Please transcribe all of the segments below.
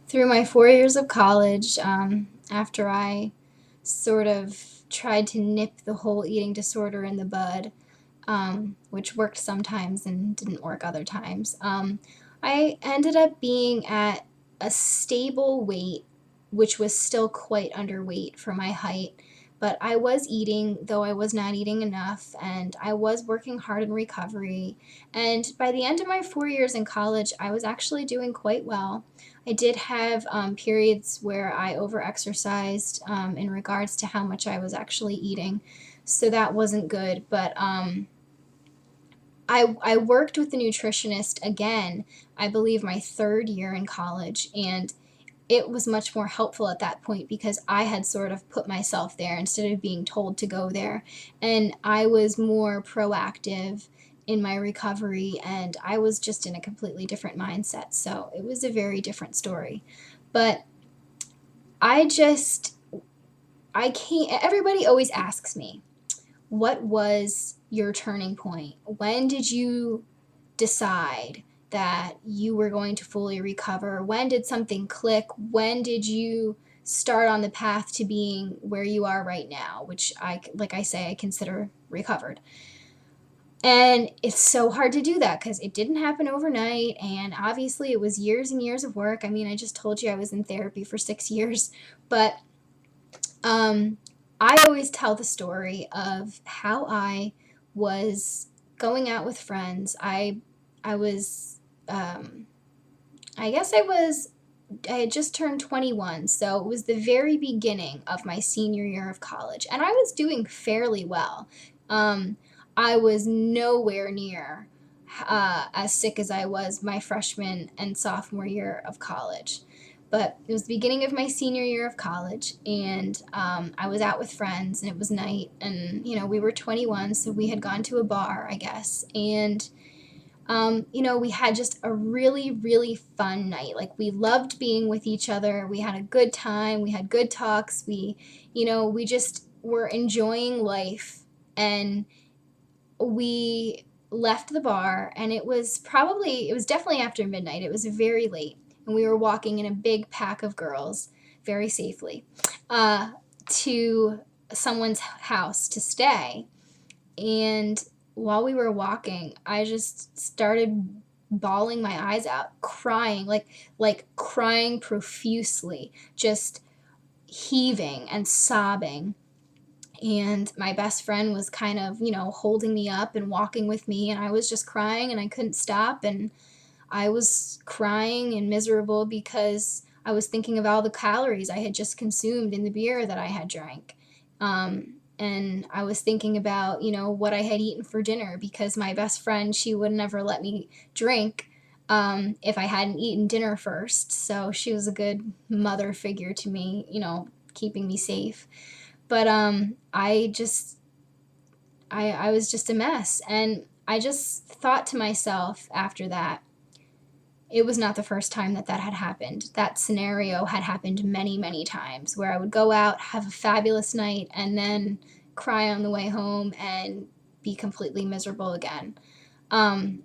Through my 4 years of college, after I sort of tried to nip the whole eating disorder in the bud, which worked sometimes and didn't work other times, I ended up being at a stable weight, which was still quite underweight for my height. But I was eating, though I was not eating enough, and I was working hard in recovery. And by the end of my 4 years in college, I was actually doing quite well. I did have periods where I overexercised in regards to how much I was actually eating, so that wasn't good. But I worked with a nutritionist again, I believe my third year in college, and it was much more helpful at that point because I had sort of put myself there instead of being told to go there. And I was more proactive in my recovery, and I was just in a completely different mindset. So it was a very different story. But I just, I can't, everybody always asks me, what was your turning point? When did you decide that you were going to fully recover? When did something click? When did you start on the path to being where you are right now, which like I say, I consider recovered? And it's so hard to do that because it didn't happen overnight. And obviously, it was years and years of work. I mean, I just told you I was in therapy for 6 years. But um, I always tell the story of how I was going out with friends. I was, I guess I had just turned 21, so it was the very beginning of my senior year of college, and I was doing fairly well. Um, I was nowhere near as sick as I was my freshman and sophomore year of college. But it was the beginning of my senior year of college, and I was out with friends, and it was night, and we were 21, so we had gone to a bar, I guess, and we had just a really, really fun night. Like, we loved being with each other. We had a good time. We had good talks. We just were enjoying life. And we left the bar, and it was definitely after midnight. It was very late. And we were walking in a big pack of girls very safely to someone's house to stay. And while we were walking, I just started bawling my eyes out, crying, like crying profusely, just heaving and sobbing. And my best friend was kind of, holding me up and walking with me, and I was just crying and I couldn't stop, and I was crying and miserable because I was thinking of all the calories I had just consumed in the beer that I had drank. And I was thinking about, what I had eaten for dinner because my best friend, she would never let me drink if I hadn't eaten dinner first. So she was a good mother figure to me, keeping me safe. But I was just a mess. And I just thought to myself after that, it was not the first time that had happened. That scenario had happened many, many times where I would go out, have a fabulous night, and then cry on the way home and be completely miserable again. Um,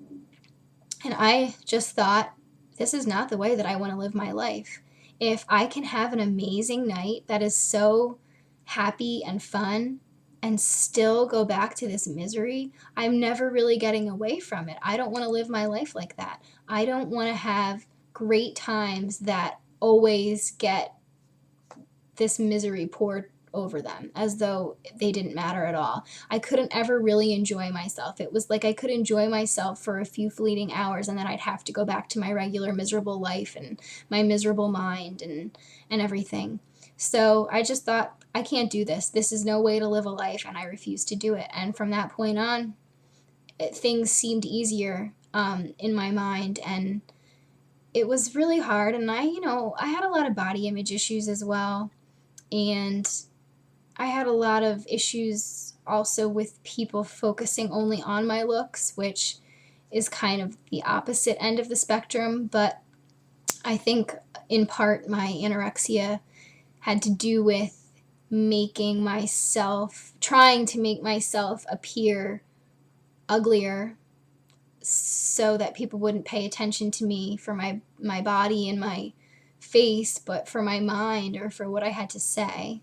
and I just thought, this is not the way that I want to live my life. If I can have an amazing night that is so happy and fun and still go back to this misery, I'm never really getting away from it. I don't want to live my life like that. I don't want to have great times that always get this misery poured over them as though they didn't matter at all. I couldn't ever really enjoy myself. It was like I could enjoy myself for a few fleeting hours, and then I'd have to go back to my regular miserable life and my miserable mind and everything. So I just thought, I can't do this. This is no way to live a life, and I refused to do it. And from that point on, things seemed easier in my mind, and it was really hard. And I had a lot of body image issues as well, and I had a lot of issues also with people focusing only on my looks, which is kind of the opposite end of the spectrum. But I think in part my anorexia had to do with trying to make myself appear uglier so that people wouldn't pay attention to me for my body and my face, but for my mind or for what I had to say.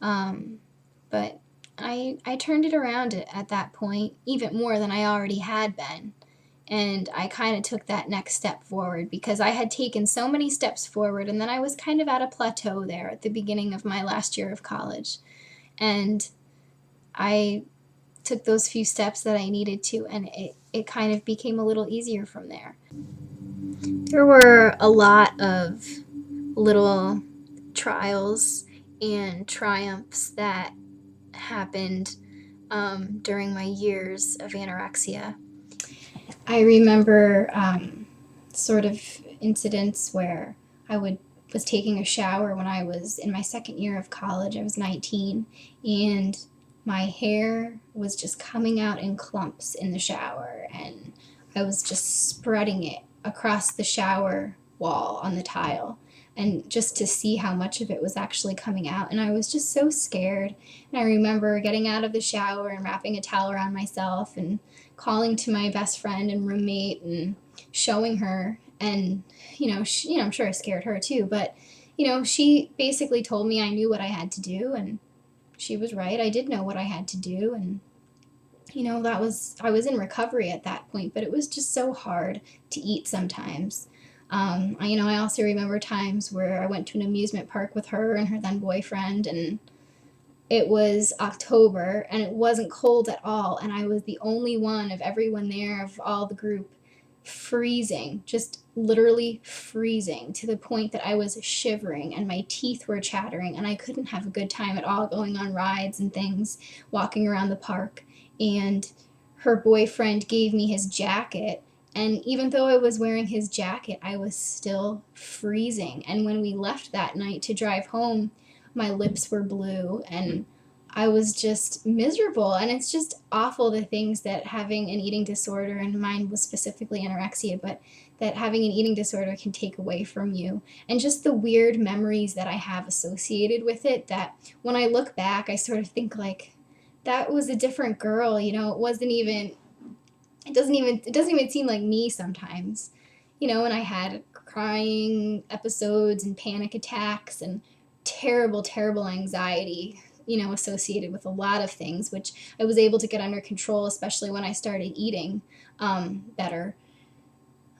But I turned it around at that point, even more than I already had been. And I kind of took that next step forward because I had taken so many steps forward, and then I was kind of at a plateau there at the beginning of my last year of college. And I took those few steps that I needed to, and it kind of became a little easier from there. There were a lot of little trials and triumphs that happened during my years of anorexia. I remember sort of incidents where I was taking a shower when I was in my second year of college. I was 19, and my hair was just coming out in clumps in the shower, and I was just spreading it across the shower wall on the tile, and just to see how much of it was actually coming out. And I was just so scared. And I remember getting out of the shower and wrapping a towel around myself and calling to my best friend and roommate and showing her. And, I'm sure I scared her too, but, she basically told me I knew what I had to do, and she was right. I did know what I had to do. And, I was in recovery at that point, but it was just so hard to eat sometimes. I also remember times where I went to an amusement park with her and her then boyfriend, and it was October and it wasn't cold at all, and I was the only one of everyone there, of all the group, freezing, just literally freezing to the point that I was shivering and my teeth were chattering, and I couldn't have a good time at all going on rides and things, walking around the park. And her boyfriend gave me his jacket, and even though I was wearing his jacket, I was still freezing. And when we left that night to drive home, my lips were blue and I was just miserable. And it's just awful, the things that having an eating disorder, and mine was specifically anorexia, but that having an eating disorder can take away from you. And just the weird memories that I have associated with it, that when I look back, I sort of think like, that was a different girl, it doesn't even seem like me sometimes, and I had crying episodes and panic attacks and terrible anxiety, associated with a lot of things, which I was able to get under control, especially when I started eating better.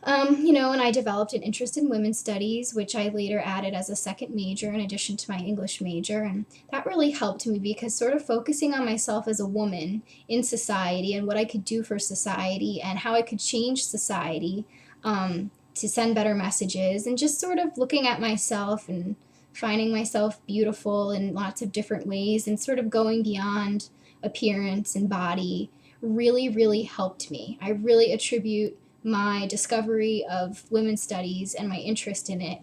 And I developed an interest in women's studies, which I later added as a second major in addition to my English major. And that really helped me, because sort of focusing on myself as a woman in society and what I could do for society and how I could change society to send better messages, and just sort of looking at myself and finding myself beautiful in lots of different ways and sort of going beyond appearance and body really, really helped me. I really attribute my discovery of women's studies and my interest in it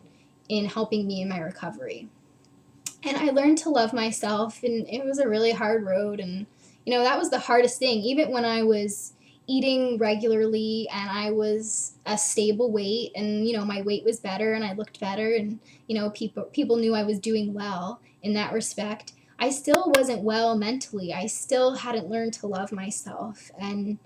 in helping me in my recovery. And I learned to love myself, and it was a really hard road. And, that was the hardest thing. Even when I was eating regularly and I was a stable weight, and, my weight was better and I looked better, and, people knew I was doing well in that respect, I still wasn't well mentally. I still hadn't learned to love myself. And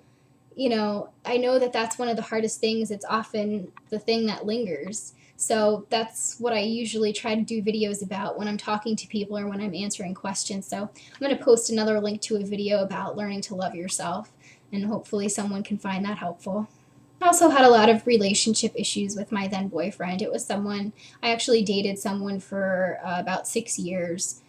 I know that that's one of the hardest things. It's often the thing that lingers. So that's what I usually try to do videos about when I'm talking to people or when I'm answering questions. So I'm going to post another link to a video about learning to love yourself, and hopefully someone can find that helpful. I also had a lot of relationship issues with my then boyfriend. I actually dated someone for about 6 years.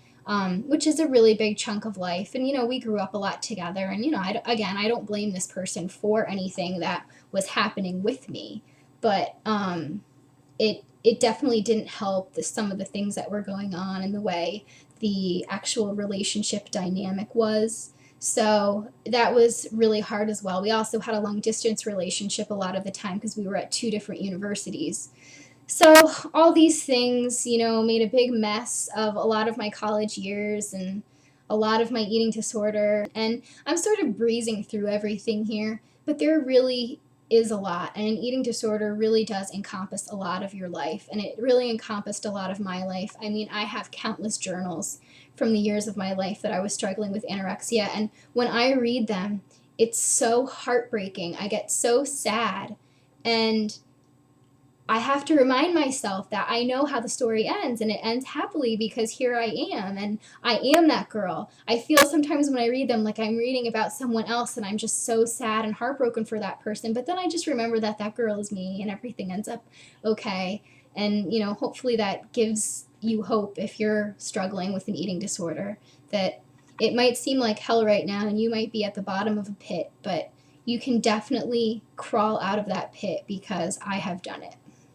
Which is a really big chunk of life. And, we grew up a lot together. And, I don't blame this person for anything that was happening with me. But it definitely didn't help some of the things that were going on and the way the actual relationship dynamic was. So that was really hard as well. We also had a long distance relationship a lot of the time because we were at 2 different universities. So all these things, made a big mess of a lot of my college years and a lot of my eating disorder. And I'm sort of breezing through everything here, but there really is a lot. And an eating disorder really does encompass a lot of your life. And it really encompassed a lot of my life. I mean, I have countless journals from the years of my life that I was struggling with anorexia. And when I read them, it's so heartbreaking. I get so sad. And I have to remind myself that I know how the story ends, and it ends happily because here I am, and I am that girl. I feel sometimes when I read them like I'm reading about someone else, and I'm just so sad and heartbroken for that person. But then I just remember that that girl is me, and everything ends up okay. And, hopefully that gives you hope if you're struggling with an eating disorder, that it might seem like hell right now, and you might be at the bottom of a pit, but you can definitely crawl out of that pit because I have done it.